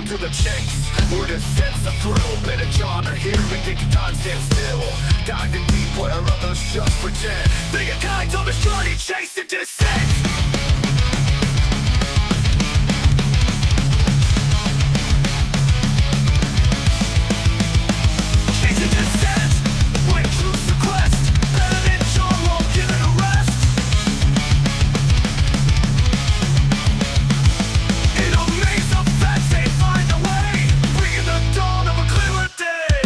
to the chase. Where the sense of thrill, Ben and John are here, making time stand still. Diving deep where others just pretend. They are kind on the journey, chasing descent. Chasing descent, when truth's the quest. Ben and John won't give it a rest. In a maze of facts they find a way, bringing the dawn of a clearer day.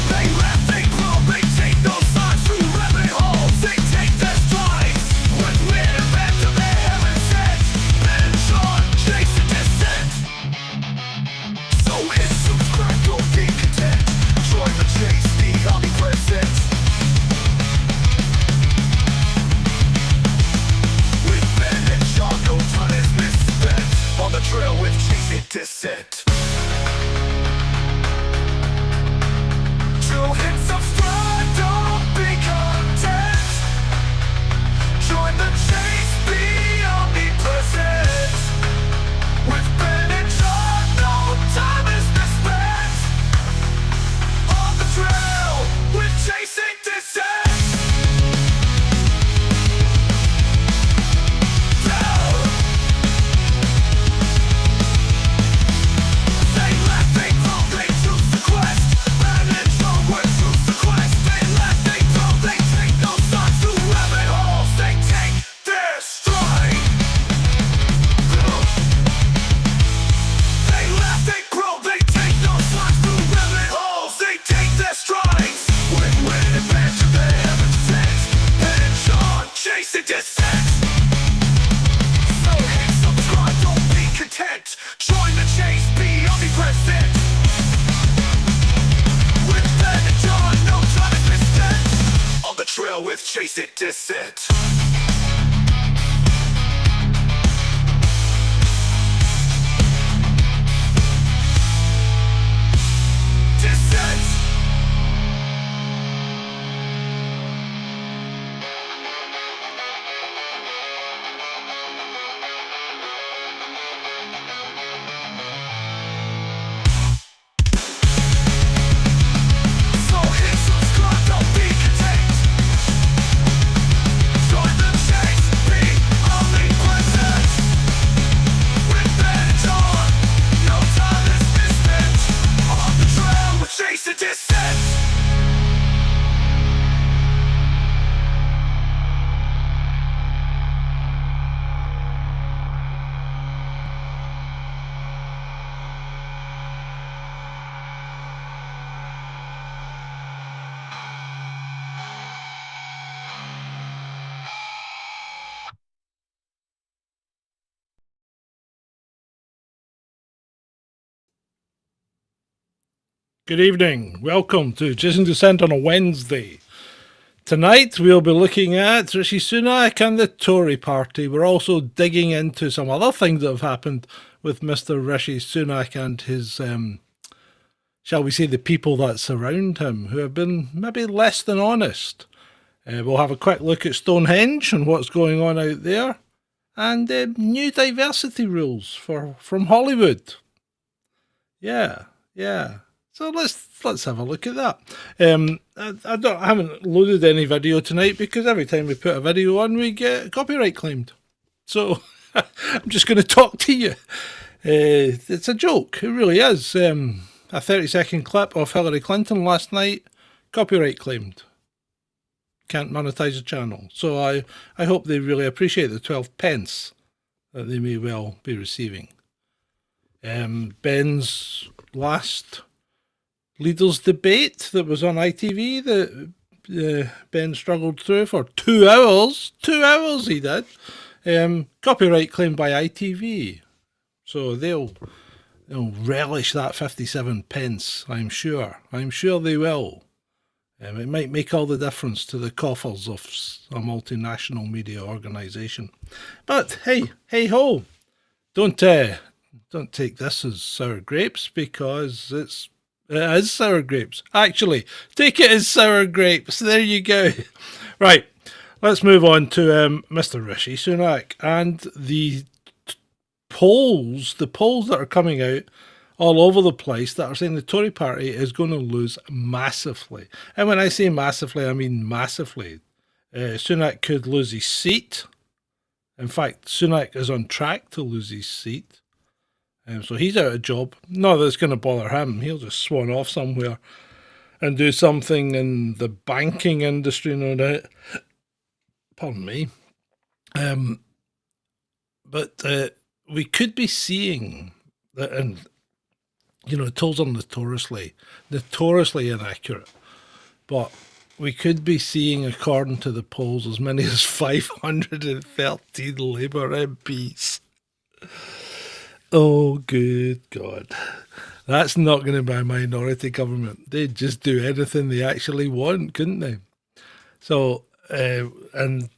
They laugh, they grow, they take no signs through rabbit holes, they take their strides. When we're back to their heaven sent, Ben and John chasing descent. So hit subscribe, don't be content. Join the chase, the omnipresent. With Ben and John, no time is misspent. On the trail with chasing descent. So hit subscribe, don't be content. Join the chase, be omnipresent. With Ben and John, no time is misspent. On the trail with chasing descent. They laugh, they grow, they choose the quest. Ben and John went through the quest. They laugh, they grow, they take no signs through rabbit holes. They take their stride. They laugh, they grow, they take no signs through rabbit holes. They take their strides. When back to the heaven sent. Ben and John chasing descent. So hit subscribe, don't be content. Join the chase, be omnipresent. With Ben and John, no time is misspent. On the trail with chasing descent. Descent. So hit subscribe, don't be content. Join the chase, be omnipresent. With Ben and John, no time is misspent. On the trail with chasing descent. Good evening. Welcome to Chasing Dissent on a Wednesday. Tonight we'll be looking at Rishi Sunak and the Tory party. We're also digging into some other things that have happened with Mr. Rishi Sunak and his, shall we say, the people that surround him, who have been maybe less than honest. We'll have a quick look at Stonehenge and what's going on out there, and new diversity rules from Hollywood. Yeah. So let's have a look at that. I haven't loaded any video tonight because every time we put a video on, we get copyright claimed. So I'm just going to talk to you. It's a joke. It really is. A 30-second clip of Hillary Clinton last night, copyright claimed. Can't monetize the channel. So I hope they really appreciate the 12 pence that they may well be receiving. Benn's last leaders debate that was on ITV that Benn struggled through for 2 hours. 2 hours he did. Copyright claimed by ITV. So they'll relish that 57 pence, I'm sure. I'm sure they will. It might make all the difference to the coffers of a multinational media organisation. But hey ho, don't take this as sour grapes, because it is sour grapes. Actually, take it as sour grapes. There you go. Right, Let's move on to Mr. Rishi Sunak and the polls. The polls that are coming out all over the place that are saying the Tory party is going to lose massively. And when I say massively, I mean massively. Sunak could lose his seat. In fact, Sunak is on track to lose his seat. So he's out of job. Not that it's going to bother him. He'll just swan off somewhere and do something in the banking industry, no doubt. Pardon me. But we could be seeing that, and tolls are notoriously inaccurate, but we could be seeing, according to the polls, as many as 513 Labour MPs. Oh, good God. That's not going to be a minority government. They'd just do anything they actually want, couldn't they? So, and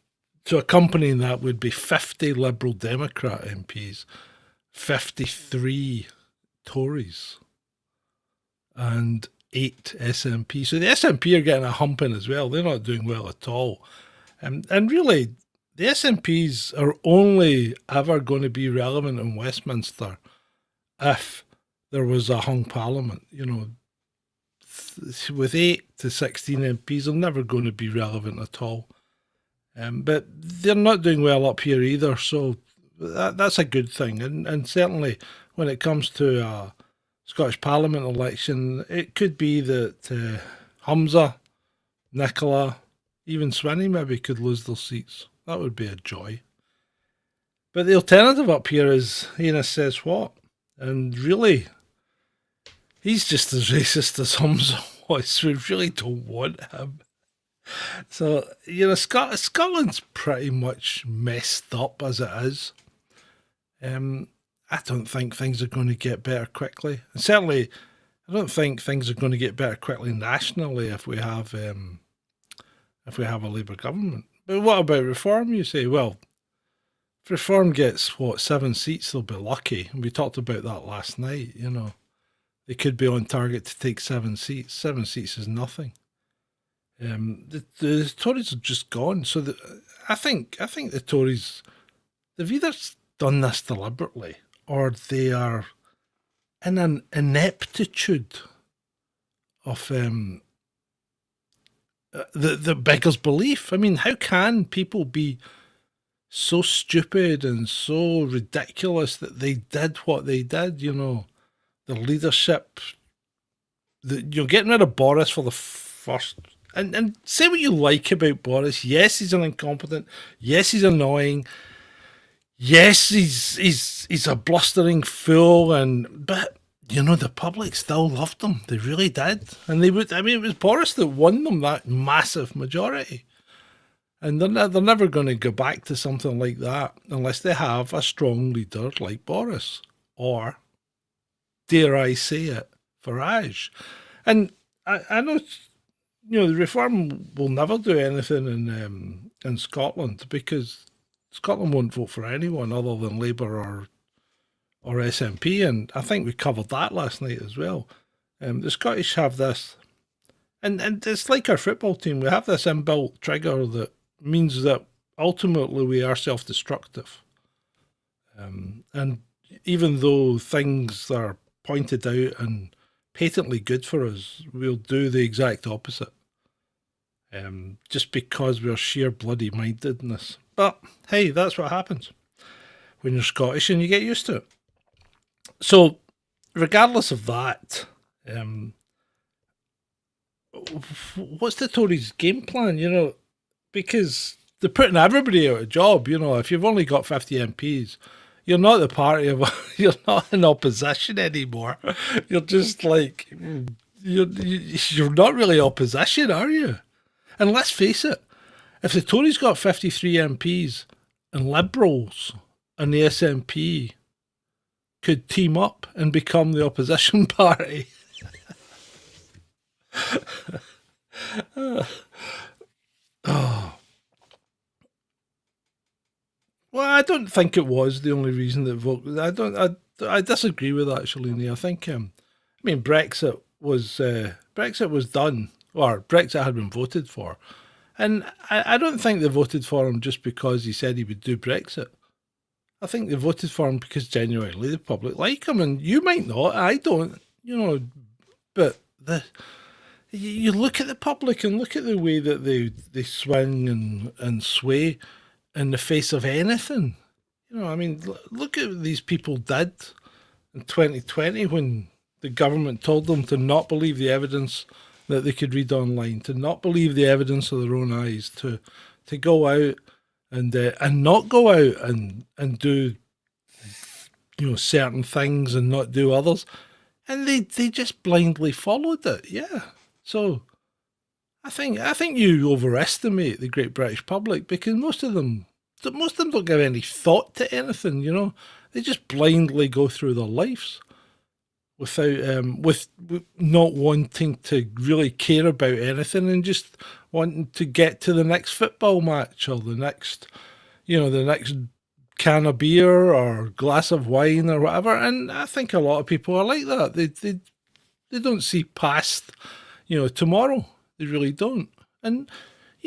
so accompanying that would be 50 Liberal Democrat MPs, 53 Tories, and 8 SNP. So the SNP are getting a humping as well. They're not doing well at all. And really, the SNPs are only ever going to be relevant in Westminster if there was a hung parliament. With 8 to 16 MPs, they're never going to be relevant at all. But they're not doing well up here either, so that's a good thing. And certainly when it comes to a Scottish Parliament election, it could be that Humza, Nicola, even Swinney maybe could lose their seats. That would be a joy. But the alternative up here is Heinous says what? And really, he's just as racist as Humza was. We really don't want him. So, Scotland's pretty much messed up as it is. I don't think things are going to get better quickly. And certainly, I don't think things are going to get better quickly nationally if we have a Labour government. But what about Reform, you say? Well, if Reform gets, 7 seats, they'll be lucky. And we talked about that last night, They could be on target to take 7 seats. 7 seats is nothing. The Tories are just gone. So I think the Tories, they've either done this deliberately or they are in an ineptitude of the beggars belief. I mean, how can people be so stupid and so ridiculous that they did what they did? The leadership, getting rid of Boris for the first. And say what you like about Boris. Yes, he's an incompetent. Yes, he's annoying. Yes, he's a blustering fool. But the public still loved him. They really did. And they would. I mean, it was Boris that won them that massive majority. And they're never going to go back to something like that unless they have a strong leader like Boris, or dare I say it, Farage. And I know. The Reform will never do anything in Scotland because Scotland won't vote for anyone other than Labour or SNP, and I think we covered that last night as well. The Scottish have this, and it's like our football team. We have this inbuilt trigger that means that ultimately we are self-destructive. And even though things are pointed out and patently good for us, we'll do the exact opposite. Just because we're sheer bloody mindedness. But hey, that's what happens when you're Scottish and you get used to it. So, regardless of that, what's the Tories' game plan? Because they're putting everybody out of job. If you've only got 50 MPs, you're not the party of, you're not in opposition anymore. You're just like, you're not really opposition, are you? And let's face it, if the Tories got 53 MPs and Liberals and the SNP could team up and become the opposition party. Oh. Well, I don't think it was the only reason that vote. I disagree with that, Shalini. I think Brexit was done, or Brexit had been voted for, And I don't think they voted for him just because he said he would do Brexit. I think they voted for him because genuinely the public like him, and you might not. I don't, But you look at the public and look at the way that they swing and sway in the face of anything. I mean, look at what these people did in 2020 when the government told them to not believe the evidence that they could read online, to not believe the evidence of their own eyes, to go out and not go out and do certain things and not do others, and they just blindly followed it. Yeah, so I think you overestimate the Great British public because most of them don't give any thought to anything. They just blindly go through their lives without with not wanting to really care about anything and just wanting to get to the next football match or the next can of beer or glass of wine or whatever. And I think a lot of people are like that. They don't see past tomorrow. They really don't. And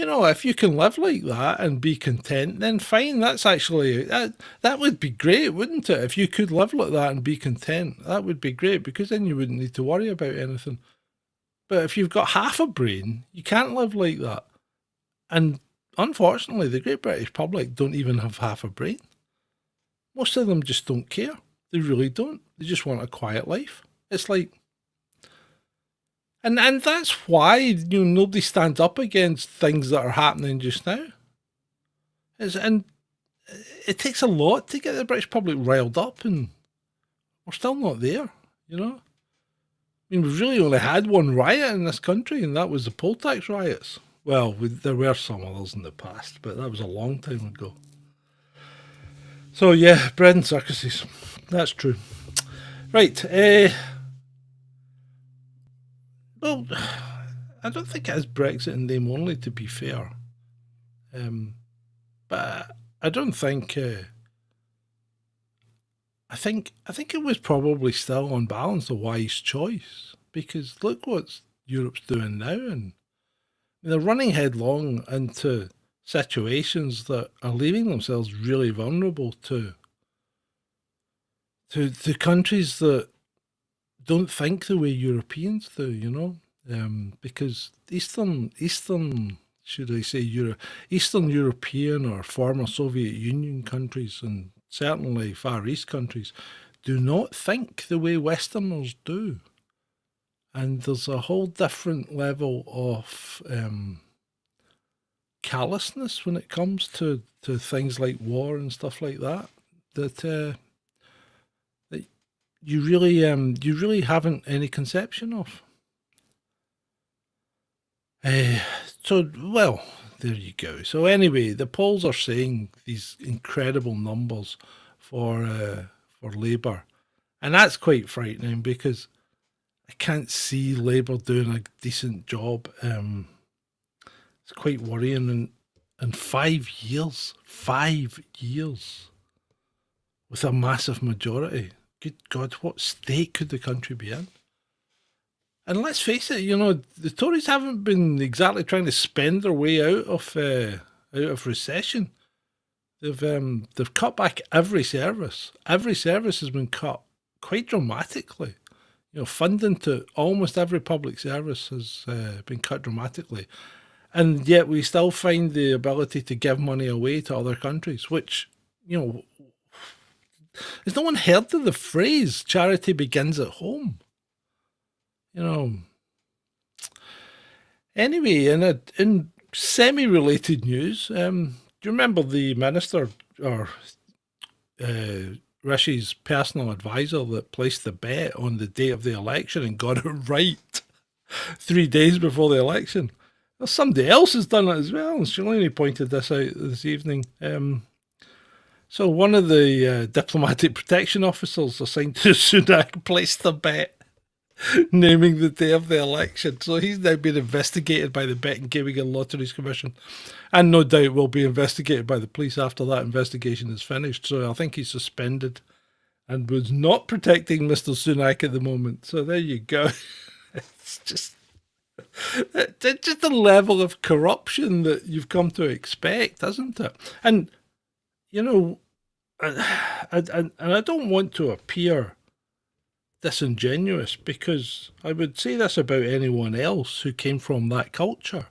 if you can live like that and be content, then fine. That's actually that would be great, wouldn't it? If you could live like that and be content, that would be great because then you wouldn't need to worry about anything. But if you've got half a brain, you can't live like that. And unfortunately, the Great British public don't even have half a brain. Most of them just don't care. They really don't. They just want a quiet life. It's like, and that's why nobody stands up against things that are happening just now. And it takes a lot to get the British public riled up, and we're still not there. I mean, we've really only had one riot in this country, and that was the poll tax riots. Well, there were some others in the past, but that was a long time ago. So yeah, bread and circuses. That's true. Right. Well, I don't think it is Brexit in name only, to be fair. But I don't think. I think it was probably still on balance a wise choice because look what Europe's doing now, and they're running headlong into situations that are leaving themselves really vulnerable to countries that don't think the way Europeans do, because Eastern, should I say, Eastern European or former Soviet Union countries and certainly Far East countries do not think the way Westerners do. And there's a whole different level of callousness when it comes to things like war and stuff like that. That you really haven't any conception of. So, well, there you go. So anyway, the polls are saying these incredible numbers for Labour, and that's quite frightening because I can't see Labour doing a decent job. It's quite worrying. In 5 years, with a massive majority. Good God, what state could the country be in? And let's face it, the Tories haven't been exactly trying to spend their way out of recession. They've cut back every service. Every service has been cut quite dramatically. Funding to almost every public service has been cut dramatically. And yet we still find the ability to give money away to other countries, which, has no one heard of the phrase charity begins at home? Anyway, in semi-related news, do you remember the minister or Rishi's personal advisor that placed the bet on the day of the election and got it right 3 days before the election? Well, somebody else has done it as well, and Shalini pointed this out this evening. So one of the diplomatic protection officers assigned to Sunak placed the bet, naming the day of the election. So he's now been investigated by the Betting, Gaming and Lotteries Commission, and no doubt will be investigated by the police after that investigation is finished. So I think he's suspended and was not protecting Mr. Sunak at the moment. So there you go. It's just It's just the level of corruption that you've come to expect, isn't it? And, you know, and I don't want to appear disingenuous because I would say this about anyone else who came from that culture.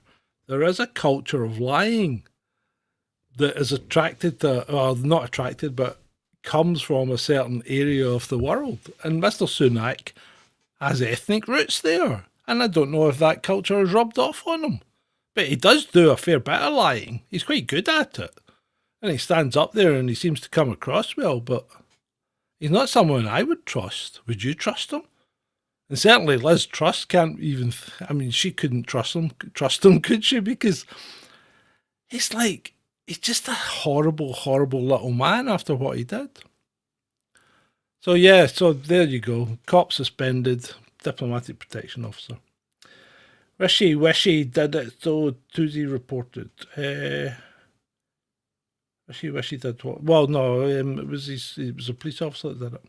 There is a culture of lying that is attracted to, or not attracted, but comes from a certain area of the world. And Mr. Sunak has ethnic roots there. And I don't know if that culture has rubbed off on him. But he does do a fair bit of lying. He's quite good at it. And he stands up there and he seems to come across well, but he's not someone I would trust. Would you trust him? And certainly Liz Truss can't even, I mean, she couldn't trust him, could she? Because he's like, he's just a horrible, horrible little man after what he did. So yeah, so there you go. Cop suspended, diplomatic protection officer. Rishi Wishy did it, so Tuesday reported. Rishi did what? Well, no, it was a police officer that did it.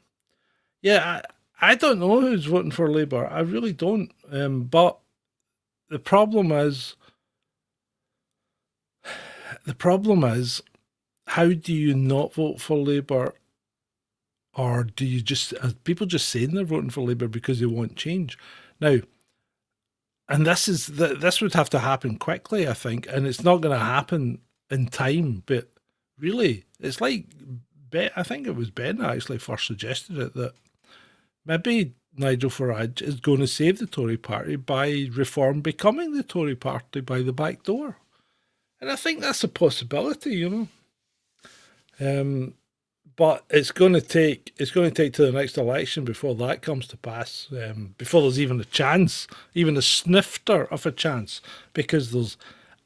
Yeah, I don't know who's voting for Labour. I really don't. But the problem is, how do you not vote for Labour? Or do you just, are people just saying they're voting for Labour because they want change? Now, and this would have to happen quickly, I think, and it's not going to happen in time. But really, it's like, I think it was Ben actually first suggested it, that maybe Nigel Farage is going to save the Tory party by Reform becoming the Tory party by the back door. And I think that's a possibility, but it's going to take to the next election before that comes to pass, before there's even a chance, even a snifter of a chance, because there's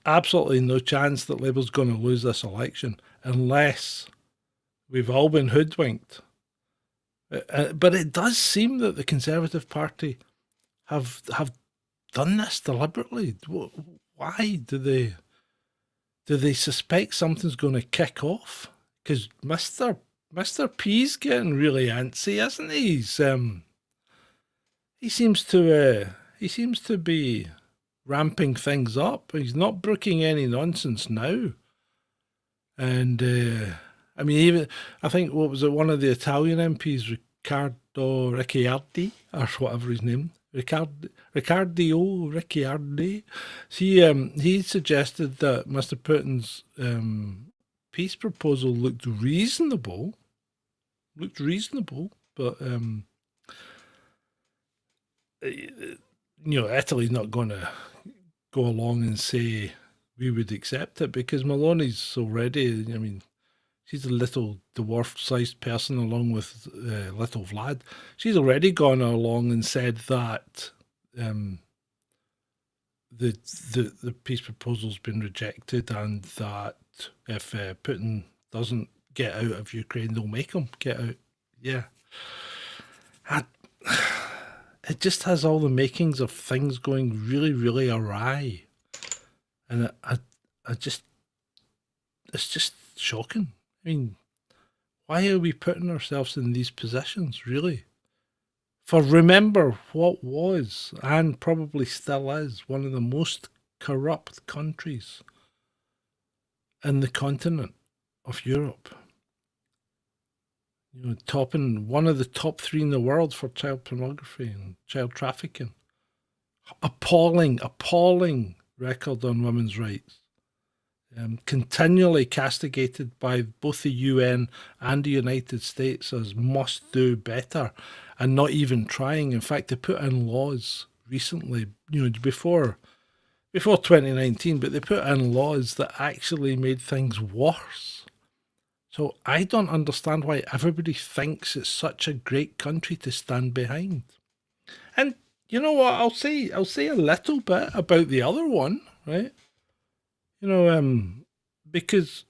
absolutely no chance that Labour's going to lose this election unless we've all been hoodwinked. But it does seem that the Conservative Party have done this deliberately. Why do they suspect something's going to kick off? Because Mr. P's getting really antsy, isn't he? He seems to be ramping things up. He's not brooking any nonsense now. And I mean, even I think what was it? One of the Italian MPs, Riccardo Ricciardi, or whatever his name, Riccardo Ricciardi. He suggested that Mr. Putin's peace proposal looked reasonable, but Italy's not going to go along and say we would accept it because Maloney's already, I mean, she's a little dwarf-sized person along with little Vlad. She's already gone along and said that the peace proposal's been rejected and that if Putin doesn't get out of Ukraine, they'll make him get out. Yeah. It just has all the makings of things going really, really awry. And it's just shocking. I mean, why are we putting ourselves in these positions, really? For remember what was, and probably still is, one of the most corrupt countries in the continent of Europe. Topping one of the top 3 in the world for child pornography and child trafficking. Appalling record on women's rights. Continually castigated by both the UN and the United States as must do better and not even trying. In fact, they put in laws recently, before 2019, but they put in laws that actually made things worse. So I don't understand why everybody thinks it's such a great country to stand behind. And you know what? I'll say a little bit about the other one, right? Because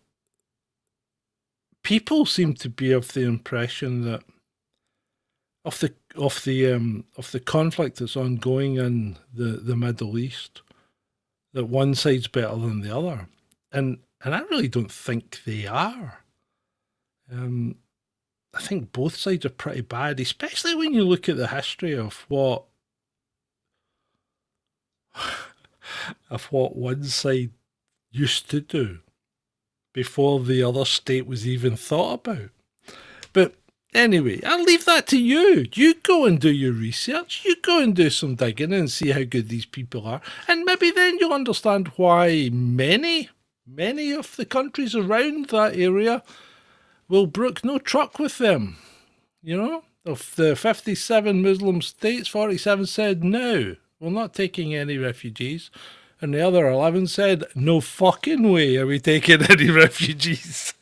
people seem to be of the impression that of the conflict that's ongoing in the Middle East, that one side's better than the other, and I really don't think they are. I think both sides are pretty bad, especially when you look at the history of what of what one side used to do before the other state was even thought about. But anyway, I'll leave that to you. You go and do your research. You go and do some digging and see how good these people are. And maybe then you'll understand why many of the countries around that area will brook no truck with them. You know, of the 57 Muslim states, 47 said no, we're not taking any refugees. And the other 11 said, no fucking way are we taking any refugees.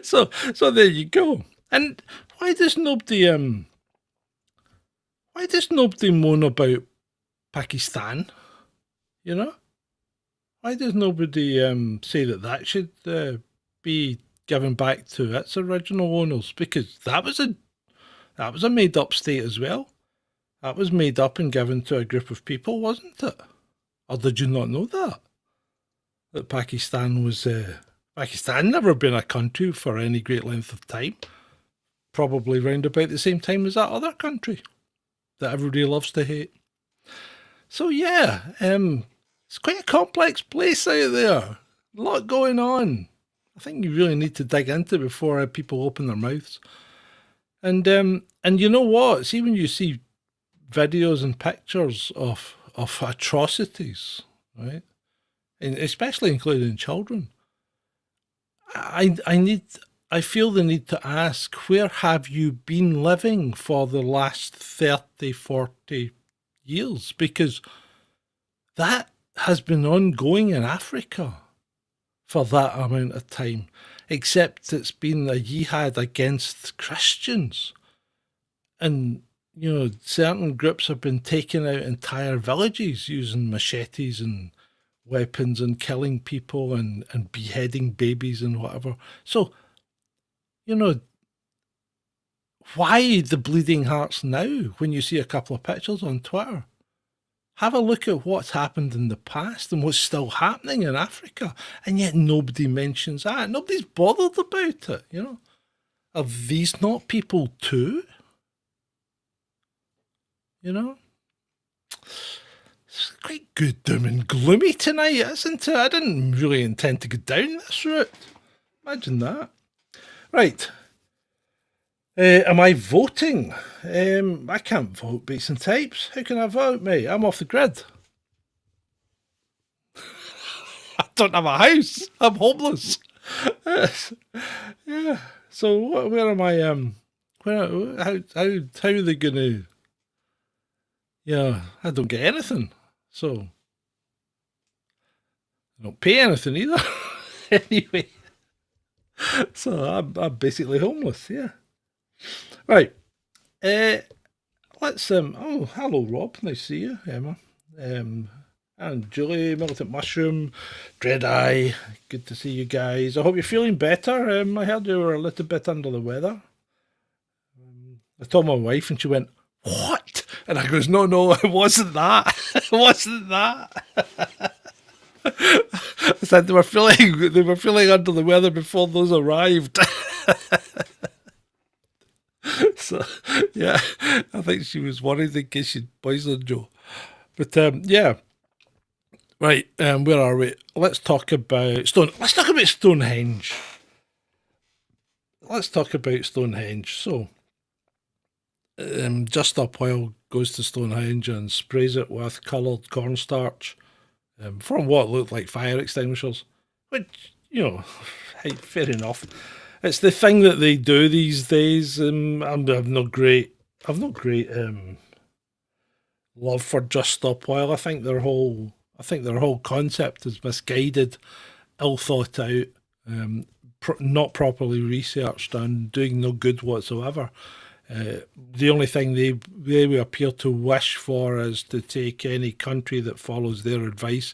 So there you go. And why does nobody moan about Pakistan? You know, why does nobody say that should be given back to its original owners? Because that was a made up state as well. That was made up and given to a group of people, wasn't it? Or did you not know that? That Pakistan was Pakistan never been a country for any great length of time. Probably round about the same time as that other country that everybody loves to hate. So yeah, it's quite a complex place out there. A lot going on. I think you really need to dig into it before people open their mouths. And you know what? See, when you see videos and pictures of atrocities, right, and especially including children, I feel the need to ask, where have you been living for the last 30, 40 years? Because that has been ongoing in Africa for that amount of time, except it's been a jihad against Christians. And, you know, certain groups have been taking out entire villages using machetes and weapons and killing people and beheading babies and whatever. So, you know, why the bleeding hearts now when you see a couple of pictures on Twitter? Have a look at what's happened in the past and what's still happening in Africa, and yet nobody mentions that. Nobody's bothered about it, you know. Are these not people too? You know? It's quite good doom and gloomy tonight, isn't it? I didn't really intend to go down this route. Imagine that. Right. Am I voting? I can't vote, beats and types. How can I vote, mate? I'm off the grid. I don't have a house. I'm homeless. Yeah. So where am I? How are they going to? Yeah, I don't get anything. So I don't pay anything either. Anyway. So I'm basically homeless. Yeah. Right. Let's oh, hello Rob, nice to see you, Emma. And Julie, Militant Mushroom, Dread Eye, good to see you guys. I hope you're feeling better. I heard you were a little bit under the weather. I told my wife and she went, "What?" And I goes, No, it wasn't that. It wasn't that. I said they were feeling under the weather before those arrived. So, yeah, I think she was worried in case she'd poisoned Joe. But, yeah. Right, where are we? Let's talk about Stonehenge. Let's talk about Stonehenge. So, Just Stop Oil goes to Stonehenge and sprays it with coloured cornstarch from what looked like fire extinguishers. Which, you know, hey, fair enough. It's the thing that they do these days. I've no great love for Just Stop Oil. I think their whole concept is misguided, ill thought out, not properly researched, and doing no good whatsoever. The only thing they appear to wish for is to take any country that follows their advice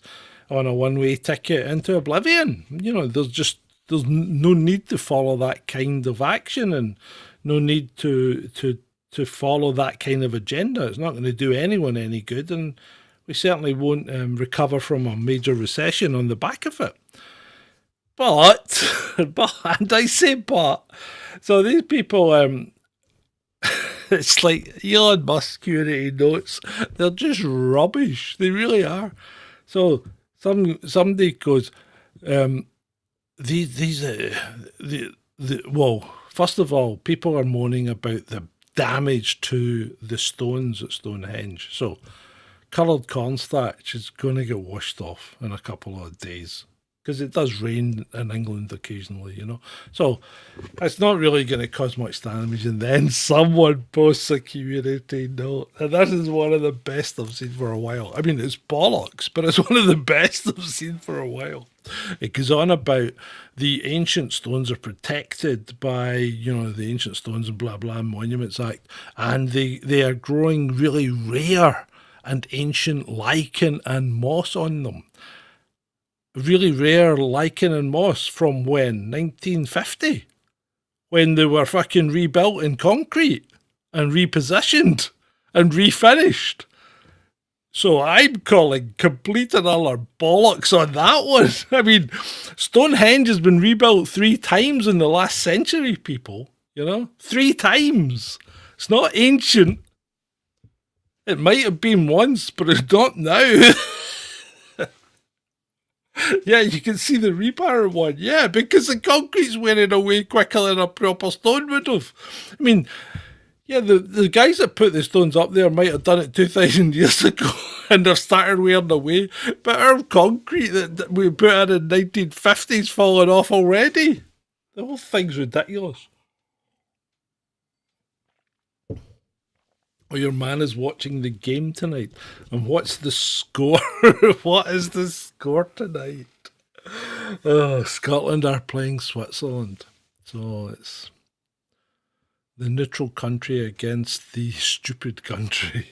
on a one-way ticket into oblivion. You know, there's no need to follow that kind of action, and no need to follow that kind of agenda. It's not going to do anyone any good, and we certainly won't recover from a major recession on the back of it. But and I say but, so these people, it's like Elon Musk security notes. They're just rubbish. They really are. So somebody goes, well, first of all, people are moaning about the damage to the stones at Stonehenge. So coloured cornstarch is going to get washed off in a couple of days because it does rain in England occasionally, you know. So it's not really going to cause much damage. And then someone posts a community note, and that is one of the best I've seen for a while. I mean, it's bollocks, but it's one of the best I've seen for a while. It goes on about the ancient stones are protected by, you know, the Ancient Stones and blah blah Monuments Act, and they are growing really rare and ancient lichen and moss on them. Really rare lichen and moss from when? 1950? When they were fucking rebuilt in concrete and repositioned and refinished. So I'm calling complete and utter bollocks on that one. I mean, Stonehenge has been rebuilt 3 times in the last century, people. You know? 3 times. It's not ancient. It might have been once, but it's not now. Yeah, you can see the rebar one. Yeah, because the concrete's wearing away quicker than a proper stone would have. I mean, yeah, the guys that put the stones up there might have done it 2,000 years ago and they've started wearing away. But our concrete that we put in the 1950s fallen off already. The whole thing's ridiculous. Oh, your man is watching the game tonight. And what's the score? What is the score tonight? Oh, Scotland are playing Switzerland. So it's the neutral country against the stupid country.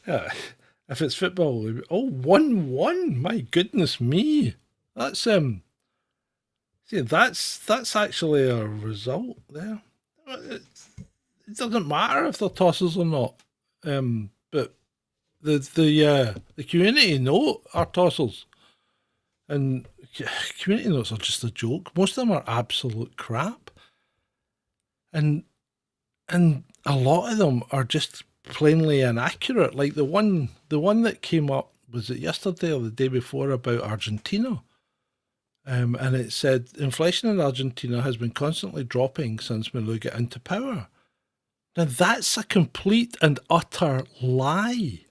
Yeah, if it's football, 1-1. My goodness me. That's see, that's actually a result there. It doesn't matter if they're tosses or not. But the community note are tossers, and community notes are just a joke. Most of them are absolute crap, and a lot of them are just plainly inaccurate. Like the one that came up, was it yesterday or the day before, about Argentina? And it said inflation in Argentina has been constantly dropping since Milei got into power. Now, that's a complete and utter lie.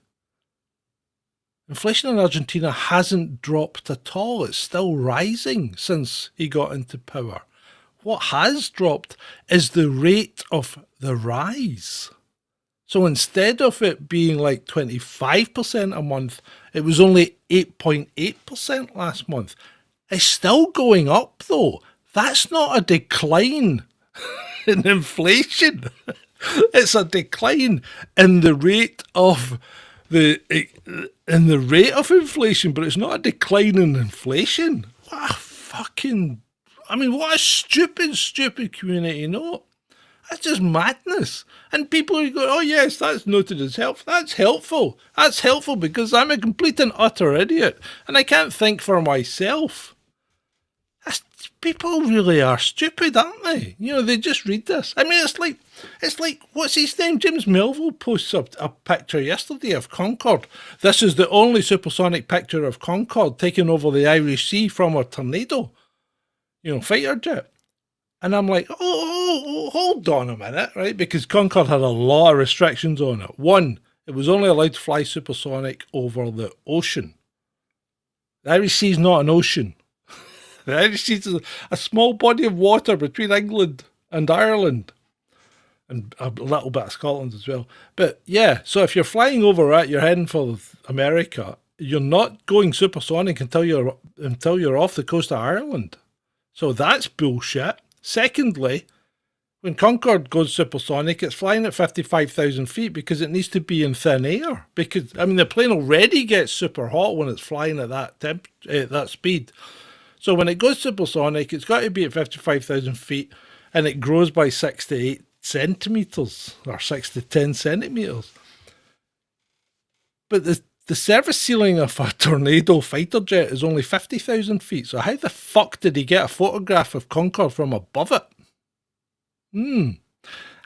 Inflation in Argentina hasn't dropped at all. It's still rising since he got into power. What has dropped is the rate of the rise. So instead of it being like 25% a month, it was only 8.8% last month. It's still going up, though. That's not a decline in inflation. It's a decline in the rate of inflation, but it's not a decline in inflation. What a stupid community note. That's just madness. And people are going, oh yes, that's noted as helpful. That's helpful. That's helpful because I'm a complete and utter idiot and I can't think for myself. People really are stupid, aren't they? You know, they just read this. I mean, it's like, what's his name? James Melville posts a picture yesterday of Concorde. This is the only supersonic picture of Concorde taking over the Irish Sea from a tornado, you know, fighter jet. And I'm like, oh, hold on a minute, right? Because Concorde had a lot of restrictions on it. One, it was only allowed to fly supersonic over the ocean. The Irish Sea is not an ocean. The Irish Sea is a small body of water between England and Ireland, and a little bit of Scotland as well. But yeah, so if you're flying over it, you're heading for America, you're not going supersonic until you're off the coast of Ireland. So that's bullshit. Secondly, when Concorde goes supersonic, it's flying at 55,000 feet because it needs to be in thin air. Because, I mean, the plane already gets super hot when it's flying at that speed. So when it goes supersonic, it's got to be at 55,000 feet, and it grows by 6 to 8 centimetres, or 6 to 10 centimetres. But the service ceiling of a Tornado fighter jet is only 50,000 feet. So how the fuck did he get a photograph of Concorde from above it?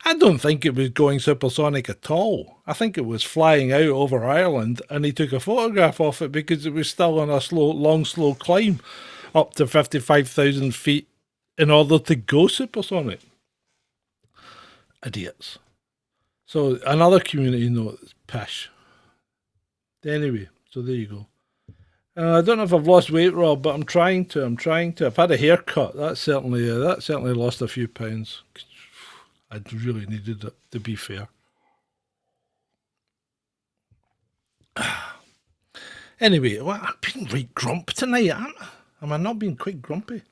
I don't think it was going supersonic at all. I think it was flying out over Ireland, and he took a photograph of it because it was still on a slow climb up to 55,000 feet in order to go supersonic. Idiots. So another community note is pish. Anyway, so there you go. I don't know if I've lost weight, Rob, but I'm trying to. I've had a haircut. That certainly lost a few pounds. I really needed it, to be fair. Anyway, well, I'm being right grump tonight, am I not being quite grumpy?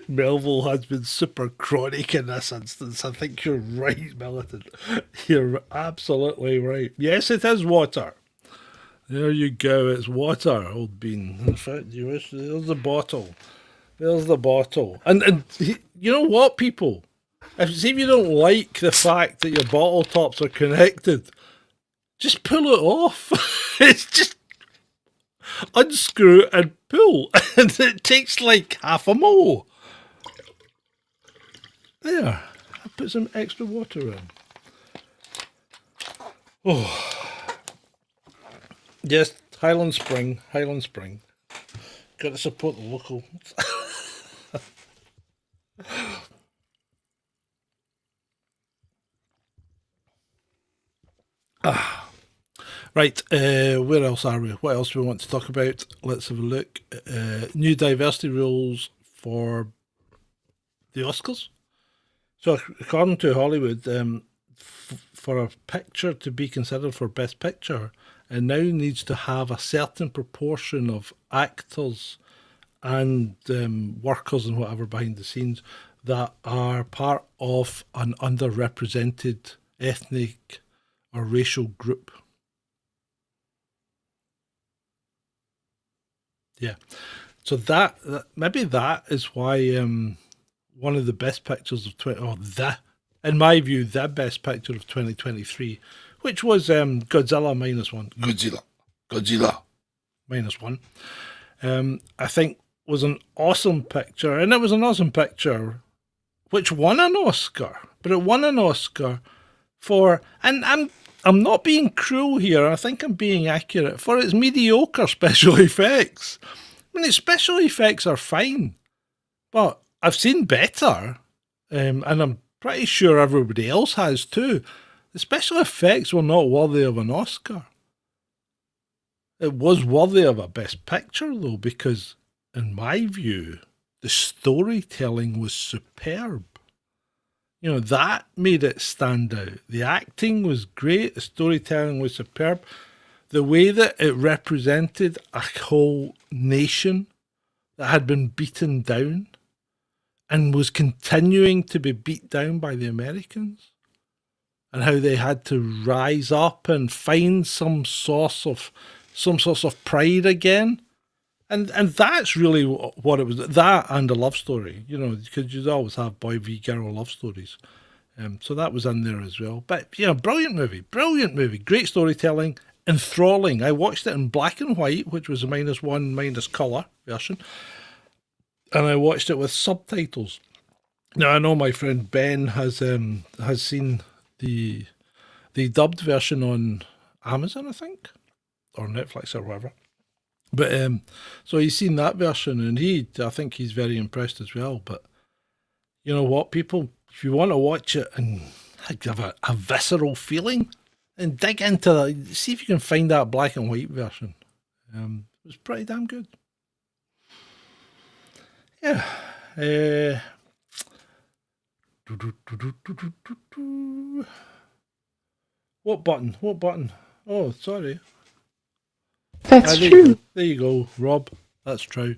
Melville has been super chronic in this instance. I think you're right, Militant. You're absolutely right. Yes, it is water. There you go. It's water, old bean. In fact, there's the bottle. There's the bottle. And you know what, people? See if you don't like the fact that your bottle tops are connected, just pull it off. It's just unscrew and pull. And it takes like half a mo. There. I put some extra water in. Oh. Yes, Highland Spring. Got to support the local. Right, where else are we? What else do we want to talk about? Let's have a look. New diversity rules for the Oscars. So, according to Hollywood, for a picture to be considered for Best Picture, it now needs to have a certain proportion of actors and workers and whatever behind the scenes that are part of an underrepresented ethnic or racial group. Yeah. So that maybe that is why one of the best pictures of in my view, the best picture of 2023, which was Godzilla -1. Godzilla -1. I think was an awesome picture, and it was an awesome picture, which won an Oscar. But it won an Oscar for, and I'm not being cruel here. I think I'm being accurate, for its mediocre special effects. I mean, its special effects are fine, but I've seen better, and I'm pretty sure everybody else has too. The special effects were not worthy of an Oscar. It was worthy of a Best Picture, though, because, in my view, the storytelling was superb. You know, that made it stand out. The acting was great, the storytelling was superb. The way that it represented a whole nation that had been beaten down and was continuing to be beat down by the Americans, and how they had to rise up and find some source of pride again. And that's really what it was. That and a love story, you know, because you'd always have boy v girl love stories. So that was in there as well. But, you know, brilliant movie. Great storytelling, enthralling. I watched it in black and white, which was a -1 colour version. And I watched it with subtitles. Now, I know my friend Ben has seen the dubbed version on Amazon, I think, or Netflix or whatever. But so he's seen that version, and I think he's very impressed as well. But you know what, people, if you want to watch it and have a visceral feeling, and dig into see if you can find that black and white version. It was pretty damn good. Yeah. What button? Oh, sorry. That's true. There you go, Rob. That's true.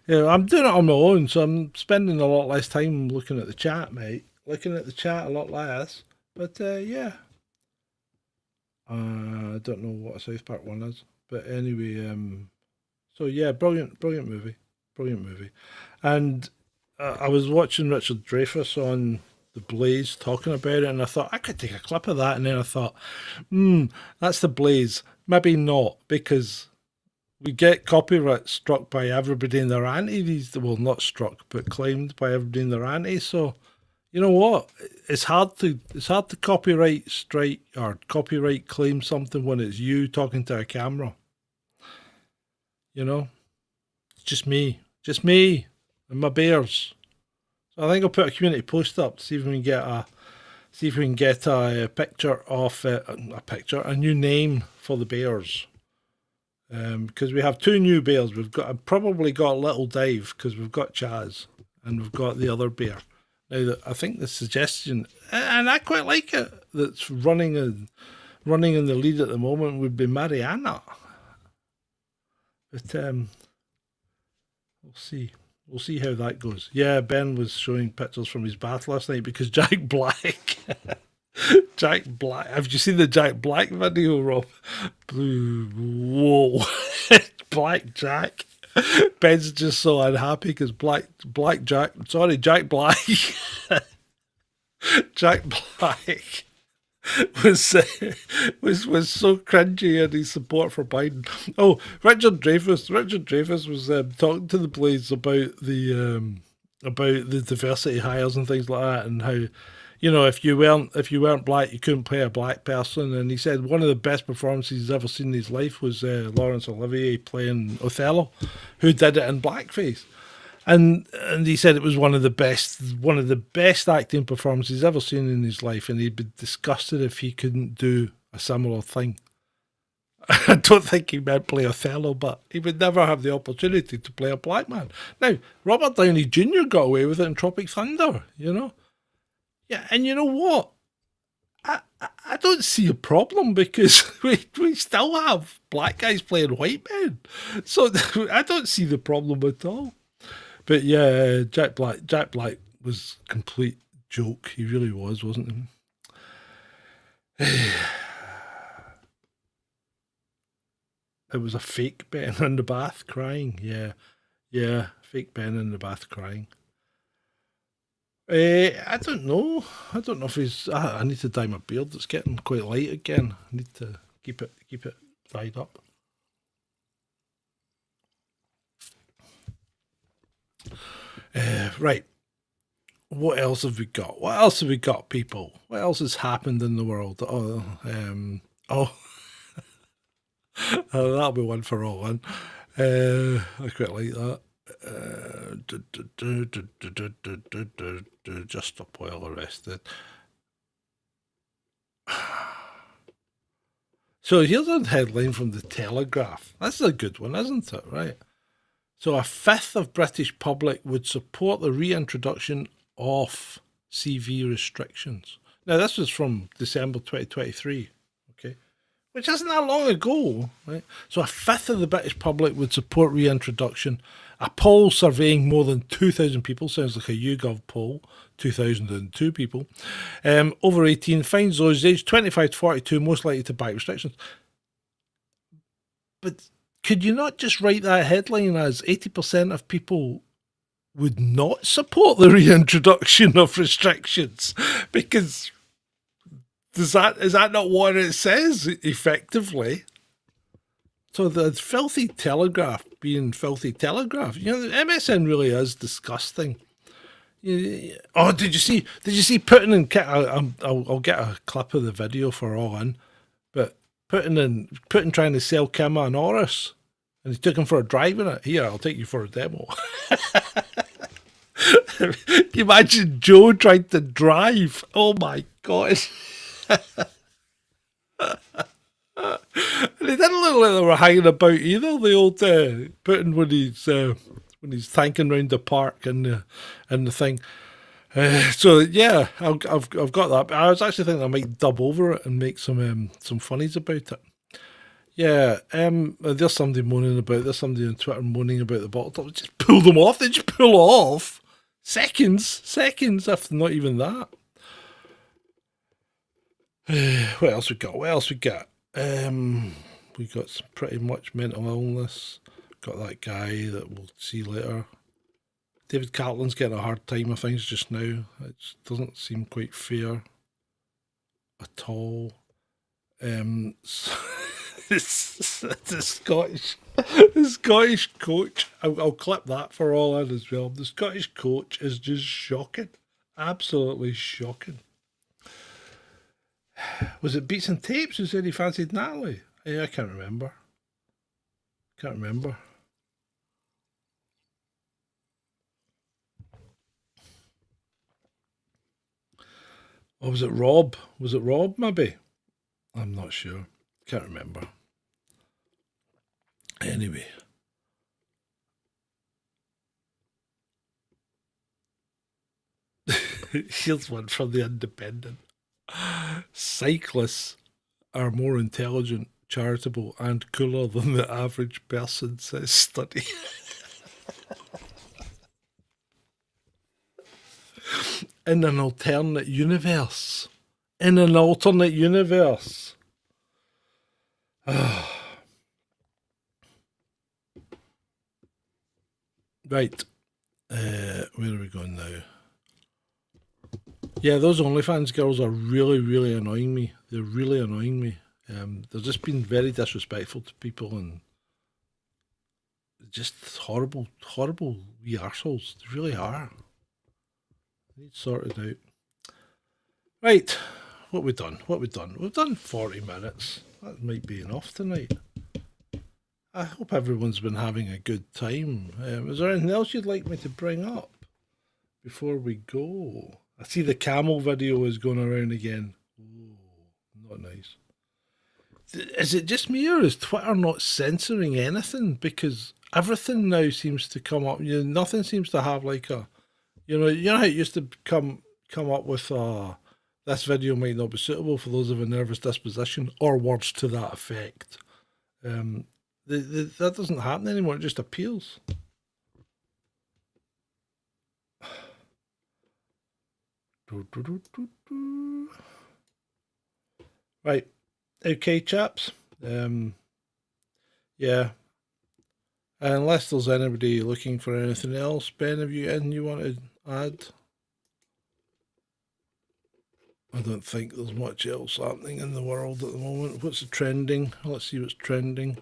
Yeah, I'm doing it on my own, so I'm spending a lot less time looking at the chat, mate. Looking at the chat a lot less. But yeah. I don't know what a South Park one is. But anyway, so yeah, brilliant movie. And I was watching Richard Dreyfuss on The Blaze talking about it, and I thought I could take a clip of that, and then I thought, that's The Blaze. Maybe not, because we get copyright struck by everybody in their auntie. Well, not struck, but claimed by everybody in their auntie. So, You know what? It's hard to copyright strike or copyright claim something when it's you talking to a camera. You know, it's just me and my bears. So I think I'll put a community post up to see if we can get a picture of a new name for the bears. Because we have two new bears. I've probably got Little Dave because we've got Chaz and we've got the other bear. Now, I think the suggestion, and I quite like it, that's running in the lead at the moment would be Mariana. But we'll see. We'll see how that goes. Yeah, Ben was showing pictures from his bath last night because Jack Black. Jack Black. Have you seen the Jack Black video, Rob? Whoa. Black Jack. Ben's just so unhappy because Jack Black. Jack Black was so cringy in his support for Biden. Oh, Richard Dreyfuss was talking to the Blaze about the diversity hires and things like that, and how, you know, if you weren't black, you couldn't play a black person. And he said one of the best performances he's ever seen in his life was Laurence Olivier playing Othello, who did it in blackface. And he said it was one of the best acting performances he's ever seen in his life, and he'd be disgusted if he couldn't do a similar thing. I don't think he meant play Othello, but he would never have the opportunity to play a black man. Now, Robert Downey Jr. got away with it in Tropic Thunder, you know? Yeah, and you know what? I don't see a problem because we still have black guys playing white men. So I don't see the problem at all. But yeah, Jack Black was a complete joke. He really was, wasn't he? It was a fake Ben in the bath crying. Yeah, fake Ben in the bath crying. I don't know. I don't know if he's. I need to dye my beard. It's getting quite light again. I need to keep it dyed up. Right. What else have we got? People? What else has happened in the world? That'll be one for all one. I quite like that. Just stop while arrested. So here's a headline from the Telegraph. That's a good one, isn't it? Right. So a fifth of British public would support the reintroduction of CV restrictions. Now, this was from December 2023, okay, which isn't that long ago, right? So a fifth of the British public would support reintroduction. A poll surveying more than 2,000 people, sounds like a YouGov poll, 2,002 people, over 18, finds those aged 25 to 42 most likely to back restrictions. But could you not just write that headline as 80% of people would not support the reintroduction of restrictions? Because is that not what it says effectively? So the filthy Telegraph being filthy Telegraph, you know, the MSN really is disgusting. Oh, did you see Putin and I'll get a clip of the video for all in, but Putin trying to sell Kim an Oris, and he took him for a drive in it. Here, I'll take you for a demo. Can you imagine Joe trying to drive? Oh my God. And they didn't look like they were hanging about either. The old Putin when he's thanking round the park and the thing. So yeah, I've got that. But I was actually thinking I might dub over it and make some funnies about it. Yeah, there's somebody moaning about. There's somebody on Twitter moaning about the bottle top. Just pull them off. They just pull off. Seconds, if not even that. What else we got? We got some pretty much mental illness. Got that guy that we'll see later. David Cartland's getting a hard time of things just now. It doesn't seem quite fair at all. The Scottish coach. I'll clip that for all in as well. The Scottish coach is just shocking. Absolutely shocking. Was it Beats and Tapes who said he fancied Natalie? I can't remember. Can't remember. Or was it Rob? Was it Rob, maybe? I'm not sure. Can't remember. Anyway. Here's one from The Independent. Cyclists are more intelligent, charitable, and cooler than the average person, says study. In an alternate universe. In an alternate universe. Right. Where are we going now? Yeah, those OnlyFans girls are really, really annoying me. They're really annoying me. They're just being very disrespectful to people and just horrible, horrible wee arseholes. They really are. They need sorted out. Right. What we done? What we done? We've done 40 minutes. That might be enough tonight. I hope everyone's been having a good time. Is there anything else you'd like me to bring up before we go? I see the camel video is going around again. Oh, not nice. Is it just me or is Twitter not censoring anything? Because everything now seems to come up. Nothing seems to have like a, you know how it used to come up with this video might not be suitable for those of a nervous disposition or words to that effect. That doesn't happen anymore. It just appears. Right. Okay, chaps. Yeah. Unless there's anybody looking for anything else, Ben, have you anything you want to add? I don't think there's much else happening in the world at the moment. What's trending? Let's see what's trending.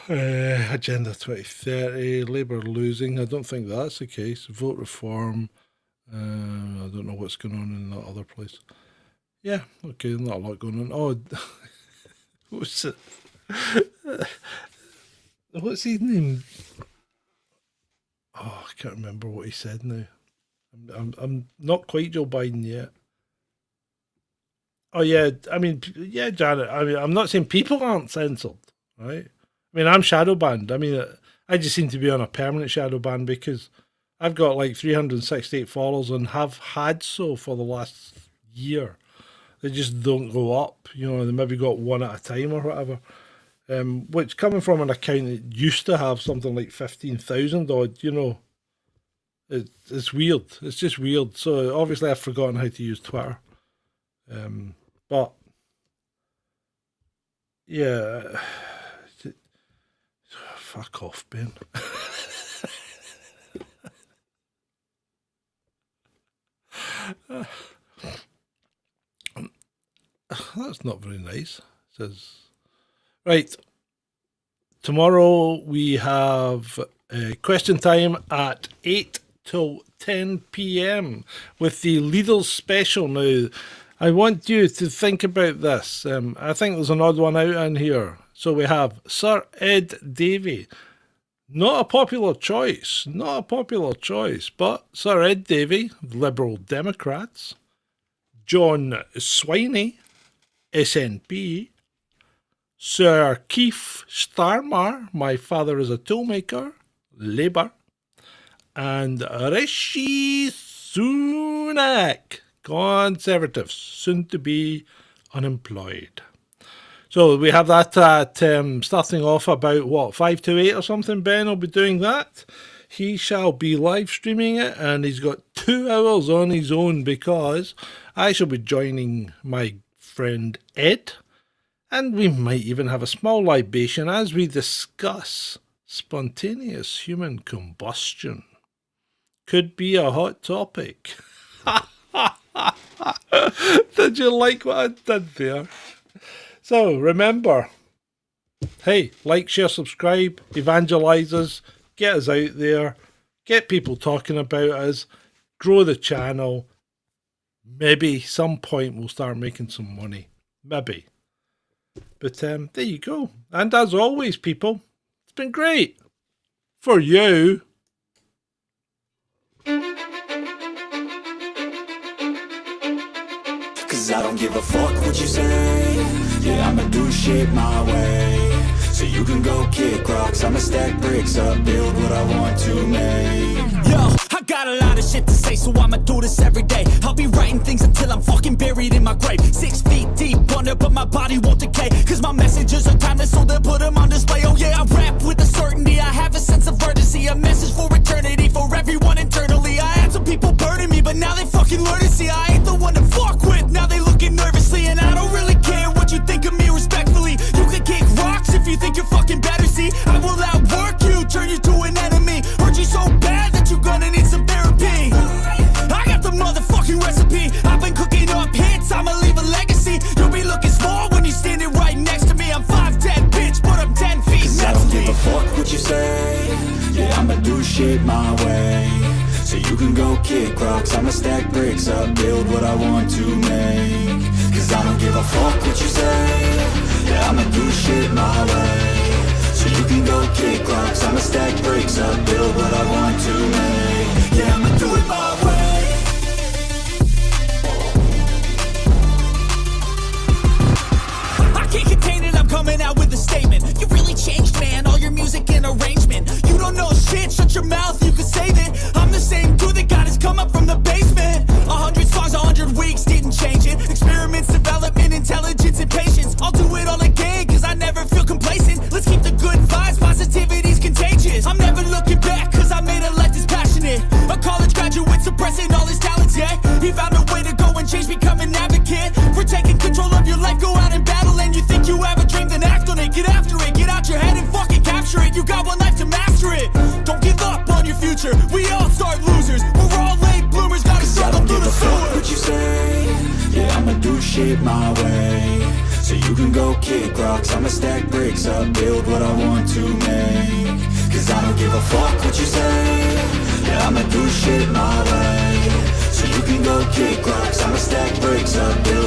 Agenda 2030, Labour losing. I don't think that's the case. Vote reform. I don't know what's going on in that other place. Yeah, okay, not a lot going on. Oh, what's it? What's his name? Oh, I can't remember what he said now. I'm not quite Joe Biden yet. Oh yeah, I mean, yeah, Janet. I mean, I'm not saying people aren't censored, right? I mean, I'm shadow banned. I mean, I just seem to be on a permanent shadow ban because I've got like 368 followers and have had so for the last year. They just don't go up. They maybe got one at a time or whatever. Which coming from an account that used to have something like 15,000 odd, it's weird. It's just weird. So obviously I've forgotten how to use Twitter. But yeah, fuck off, Ben. That's not very nice. Says right. Tomorrow we have question time at 8 till 10 p.m. with the Leaders Special. Now, I want you to think about this. I think there's an odd one out in here. So we have Sir Ed Davey. Not a popular choice, but Sir Ed Davey, Liberal Democrats. John Swiney, SNP. Sir Keir Starmer, my father is a toolmaker, Labour. And Rishi Sunak, Conservatives, soon to be unemployed. So we have that at starting off about 5 to 8 or something. Ben will be doing that. He shall be live streaming it, and he's got 2 hours on his own because I shall be joining my friend Ed, and we might even have a small libation as we discuss spontaneous human combustion. Could be a hot topic. Did you like what I did there? So remember, hey, like, share, subscribe, evangelise us, get us out there, get people talking about us, grow the channel. Maybe some point we'll start making some money. Maybe. But there you go. And as always, people, it's been great. For you. Cause I don't give a fuck what you say. Yeah, I'ma do shit my way. So you can go kick rocks, I'ma stack bricks up, build what I want to make. Yo, I got a lot of shit to say, so I'ma do this every day. I'll be writing things until I'm fucking buried in my grave. 6 feet deep under, but my body won't decay. Cause my messages are timeless, so they'll put them on display. Oh yeah, I rap with a certainty, I have a sense of urgency. A message for eternity, for everyone internally. I had some people burning me, but now they fucking learn to see I ain't the one to fuck with. Now they looking nervously, and I don't really care what you think of me respectfully. You can kick rocks if you think you're fucking better, see. I will outwork you, turn you to an enemy. Hurt you so bad that you're gonna need some therapy. I got the motherfucking recipe. I've been cooking up hits, I'ma leave a legacy. You'll be looking small when you're standing right next to me. I'm 5'10", bitch, but I'm 10 feet. Cause I don't give a fuck what you say. Yeah, I'ma do shit my way. So you can go kick rocks, I'ma stack bricks up, build what I want to make. Cause I don't give a fuck what you say. Yeah, I'ma do shit my way. So you can go kick rocks, I'ma stack bricks up, build what I want to make. Yeah, I'ma do it my way. I can't contain it, I'm coming out with a statement. You really changed, man, all your music and arrangement. You don't know shit, shut your mouth, you can save it. I'm the same dude that got his come up from the basement. 100 songs, 100 weeks, didn't change it. Experiments, development, intelligence, and patience. I'll do it all again, cause I never feel complacent. Let's keep the good vibes, positivity's contagious. I'm never looking back, cause I made a life that's passionate. A college graduate suppressing all his talents, yeah. He found a way to go and change, become an advocate. For taking control of your life, go out and battle. And you think you have a dream, then act on it. Get after it, get out your head and fucking capture it. You got one life to master it. Don't give up on your future, we all start losers. We're all late bloomers, gotta struggle through the sewer. What you say? Yeah, I'ma do shit my way. So you can go kick rocks, I'ma stack bricks up, build what I want to make. Cause I don't give a fuck what you say. Yeah, I'ma do shit my way. So you can go kick rocks, I'ma stack bricks up, build